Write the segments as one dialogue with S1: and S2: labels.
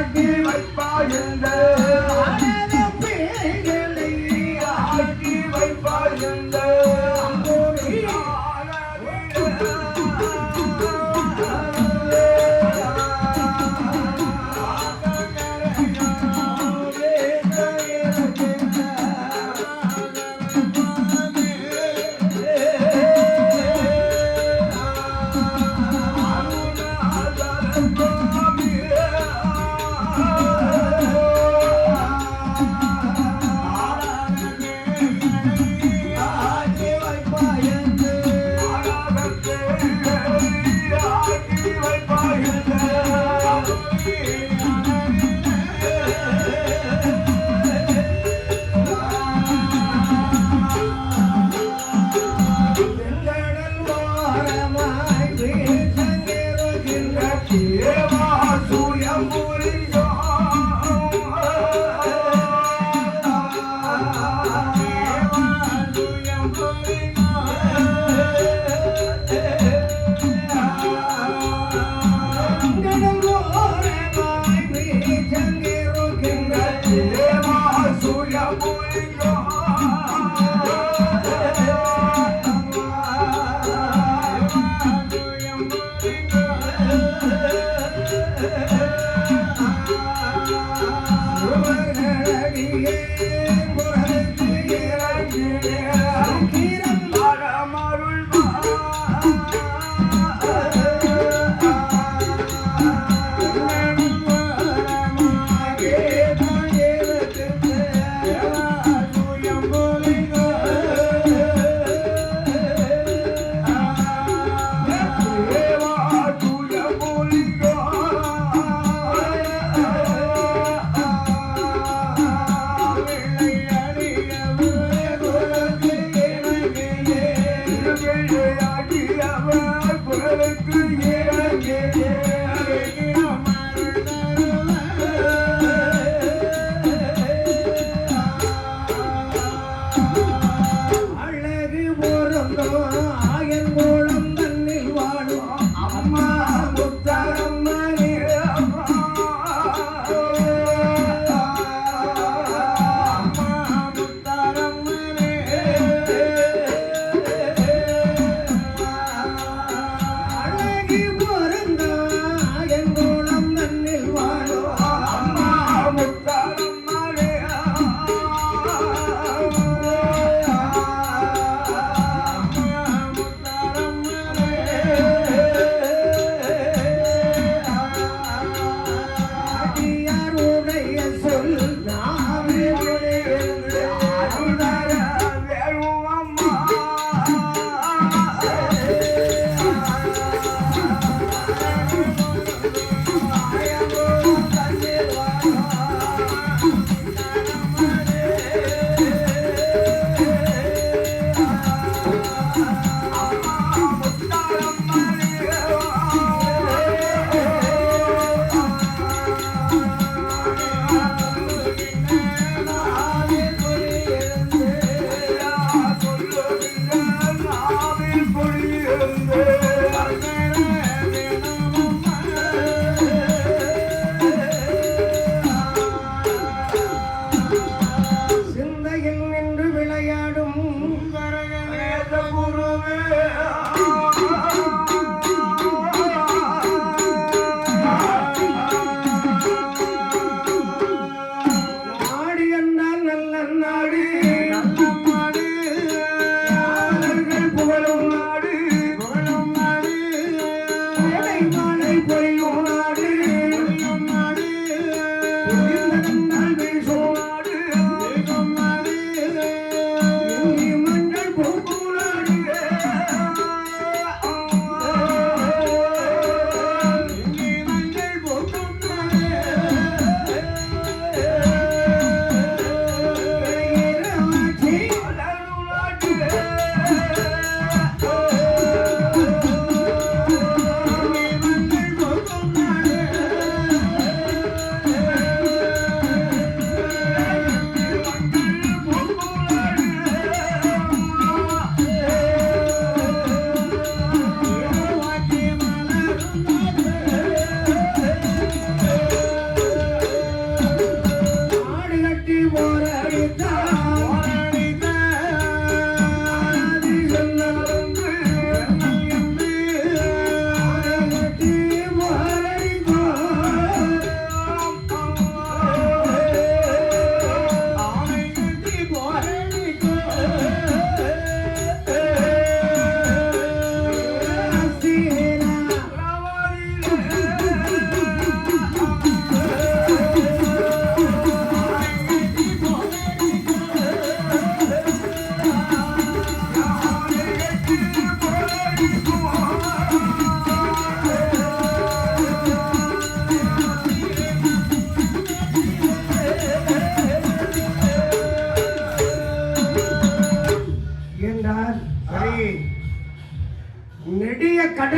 S1: ஆட்டி வைப்பாய் எந்த பிள்ளைகளை ஆட்டி வைப்பாய் எந்த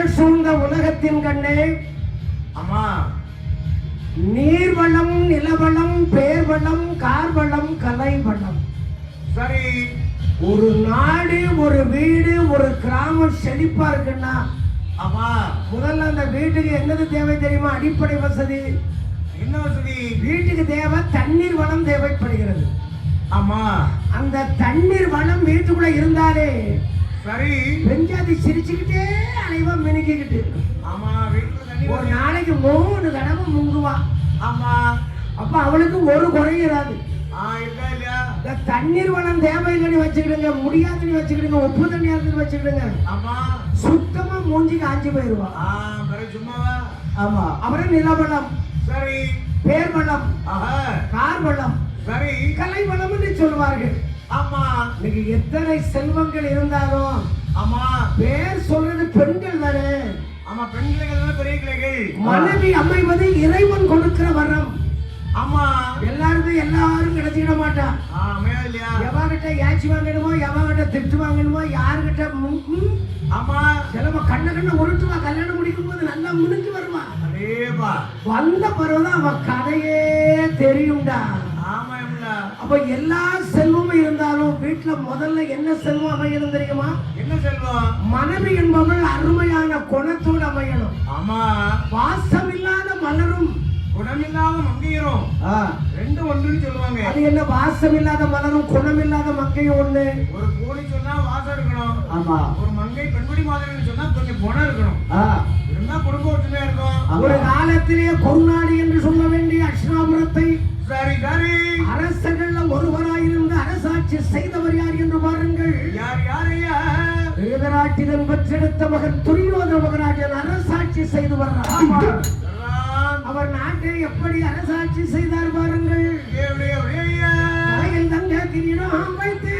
S2: புகழ் சூழ்ந்த உலகத்தின் கண்ணே,
S1: ஆமா,
S2: நீர்வளம், நிலவளம், பேர்வளம், கார்வளம், கலை வளம்.
S1: சரி.
S2: ஒரு நாடு, ஒரு வீடு, ஒரு கிராமம் செழிப்பா இருக்குன்னா,
S1: ஆமா,
S2: முதல்ல அந்த வீட்டுக்கு என்னது தேவை தெரியுமா? அடிப்படை வசதி.
S1: என்ன வசதி?
S2: வீட்டுக்கு தேவை தண்ணீர் வளம் தேவைப்படுகிறது.
S1: ஆமா,
S2: அந்த தண்ணீர் வளம் வீட்டுக்குள்ள இருந்தாலே
S1: சரி.
S2: பெஞ்சாதி சிரிச்சுக்கிட்டே அனைவன் மினுக்கிக்கிட்டு,
S1: ஆமா, வீட்டுல தண்ணி
S2: ஒரு நாளைக்கு 3 தடவை முங்குவா.
S1: ஆமா,
S2: அப்ப அவளுக்கு ஒரு குறையிறாது.
S1: இருக்கா இல்லையா?
S2: இந்த தண்ணீர் வளம் தேவையில்லைன்னு வச்சுக்கிடுங்க, முடியாதுன்னு வச்சுக்கிடுங்க, உப்பு தண்ணி இருக்குன்னு வச்சுக்கிடுங்க,
S1: ஆமா,
S2: சுத்தமா மூஞ்சி காஞ்சி போயிருவா.
S1: பிறகு சும்மாவா?
S2: ஆமா. அப்புறம் நிலவளம்,
S1: சரி.
S2: பேர் வளம்,
S1: ஆஹா,
S2: கார் வளம்,
S1: சரி.
S2: கலை வளம் என்று சொல்வார்கள்.
S1: ஆமா,
S2: இன்னைக்கு எத்தனை செல்வங்கள் இருந்தாலும்
S1: ஆமா,
S2: பேர் சொல்றது பெண்கள் தானே.
S1: ஆமா, பெண் கிளைகள் பெரிய கிளைகள்.
S2: மனைவி அமைவது இறைவன் கொடுக்கிற வரம்.
S1: ஆமா,
S2: எல்லாரும் கிடைச்சிட மாட்டான்.
S1: அமையா இல்லையா?
S2: எவகிட்ட ஏச்சி வாங்கணுமோ, எவகிட்ட திட்டு வாங்கணுமோ, யாருகிட்ட
S1: ஆமா,
S2: சிலவ கண்ண உருட்டுவா. கல்யாணம் முடிக்கும் போது நல்லா முன்னுக்கு வருவா.
S1: அதேபா
S2: வந்த பிறகுதான் அவ கதையே தெரியும்டா.
S1: ஆமா,
S2: அப்ப எல்லா செல்வமும் இருந்தாலும் வீட்டுல முதல்ல என்ன செல்வம் அமையணும் தெரியுமா?
S1: என்ன செல்வம்?
S2: மனைவி என்பவள் அருமையான குணத்தோடு அமையணும்.
S1: ஆமா,
S2: வாசம் இல்லாத மலரும்
S1: குணமில்லாத மங்கையரும் ரெண்டு ஒன்றுன்னு சொல்லுவாங்க.
S2: அது என்ன? வாசம் இல்லாத மலரும் குணம் இல்லாத மங்கையும் ஒண்ணு.
S1: ஒரு கோழி சொன்னா வாசம் இருக்கணும்.
S2: ஆமா.
S1: ஒரு மங்கை பெண்குடி மாதிரி சொன்னா கொஞ்சம் குணம் இருக்கணும். இருந்தா குடும்ப ஒற்றுமையா இருக்கும்.
S2: ஒரு காலத்திலேயே கொருநாடு என்று சொல்ல வேண்டிய அஷ்ணாபுரத்தை
S1: சரி சரி
S2: அரசர்கள்ல ஒருவராயிருந்து அரசாட்சி செய்தவர் யார் என்று பாருங்கள்.
S1: யார்? யாரையா?
S2: வேதராட்டிதன் பெற்றெடுத்த மகன் துரியோதன மகராஜன் அரசாட்சி செய்து வர்றார். அவர் நாட்டை எப்படி அரசாட்சி செய்தார் பாருங்கள். தலையில் தங்க கிரீடம் வைத்து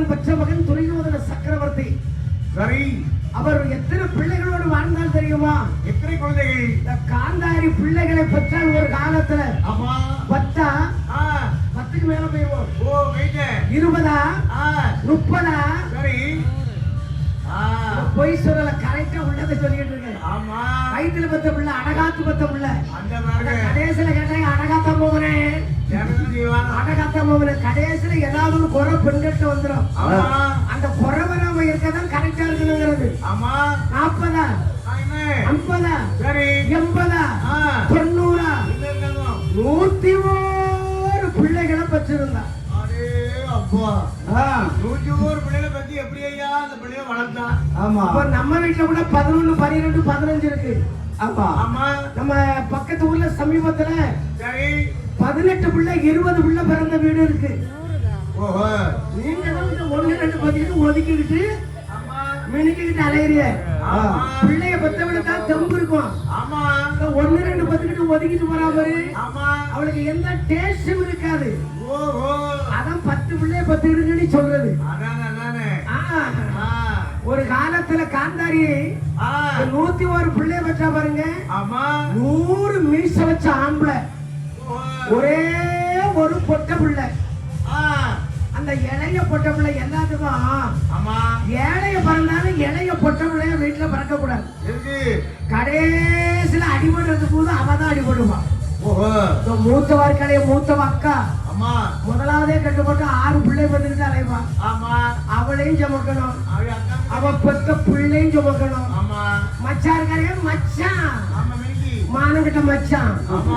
S2: பெற்ற மகன் துரியோதன சக்கரவர்த்தி.
S1: சரி.
S2: அவர் எத்தனை பிள்ளைகளோடு வாழ்ந்தால் தெரியுமா?
S1: எத்தனை குழந்தைகள்?
S2: இந்த காந்தாரி பிள்ளைகளை பெற்றால் ஒரு காலத்துல 10 10க்கு மேல போயிடுவோம். 20 30.
S1: சரி.
S2: பொய் சொல்லல, கரெக்டா உள்ளதை சொல்லிட்டு இருக்கேன்.
S1: ஆமா.
S2: வயிற்றுல பெற்ற பிள்ளை, அடகாத்து பெற்ற பிள்ளை.
S1: அந்த மாதிரி
S2: கடைசியில கேட்டாங்க, அடகாத்த மோகனே அடகாத்த மோகனே, கடைசியில ஏதாவது ஒரு குறை பெண்கிட்ட வந்துடும். அந்த குறை வராம இருக்கதான் கரெக்டா இருக்கணுங்கிறது. 40 50 80 90 101 பிள்ளைகளை பெற்றிருந்தா.
S1: 101 பிள்ளைகளை பத்தி எப்படி ஐயா அந்த பிள்ளைய வளர்த்தான்.
S3: ஆமா
S2: அப்ப நம்ம வீட்டுல கூட 11, 12, 15 இருக்கு.
S3: ஆமா
S1: ஆமா
S2: நம்ம பக்கத்து ஊர்ல சமீபத்துல
S1: சரி
S2: 18 பிள்ளை 20 பிள்ளை பிறந்த வீடு இருக்கு.
S1: ஓஹோ
S2: நீங்க தான் இந்த 1, 2 பதிக்கிட்டு ஒதுக்கிக்கிட்டு
S1: ஆமா
S2: மினுக்கிட்டு அலையிறிய.
S1: ஆமா
S2: பிள்ளைய பெத்தவளுக்கு தான் தெம்பு இருக்கும்.
S1: ஆமா
S2: 1, 2 பதிக்கிட்டு ஒதுக்கிட்டு போறா பாரு,
S1: ஆமா
S2: அவளுக்கு எந்த டேஸ்டும் இருக்காது.
S1: ஓஹோ
S2: அதான் 10 பிள்ளைய பத்துக்கிட்டுன்னு சொல்றது.
S1: அதானே அதானே
S2: ஆ,
S1: ஆ
S2: ஒரு காலத்துல காந்தாரி
S1: ஆ
S2: 101 பிள்ளைய பெற்றா பாருங்க.
S1: ஆமா
S2: 100 மீச வச்ச ஆம்பளை,
S1: ஓஹோ
S2: ஒரே ஒரு பொட்டை பிள்ளை.
S1: ஆ
S2: அந்த இளைய பொட்டை பிள்ளை எல்லாத்துக்கும்
S1: ஆமா
S2: ஏழைய பிறந்தாலும் இளைய பொட்டை பிள்ளைய வீட்டுல பிறக்க கூடாது.
S1: இருக்கு
S2: கடைசியில அடிபடுறது போது அவதான் அடிபடுவான்.
S1: ஓஹோ
S2: மூத்த வார்க்கடைய மூத்த அக்கா
S1: ஆமா
S2: முதலாவதே கட்டுப்பட்டு 6 பிள்ளை வந்துட்டு அலைவான்.
S1: ஆமா
S2: அவளையும் சுமக்கணும்,
S1: அவ அக்கா
S2: அவ பெத்த பிள்ளையும் சுமக்கணும்.
S1: ஆமா
S2: மச்சான் இருக்காரு, மச்சான்
S1: ஆமா மினிக்கி
S2: மானங்கிட்ட மச்சான்.
S1: ஆமா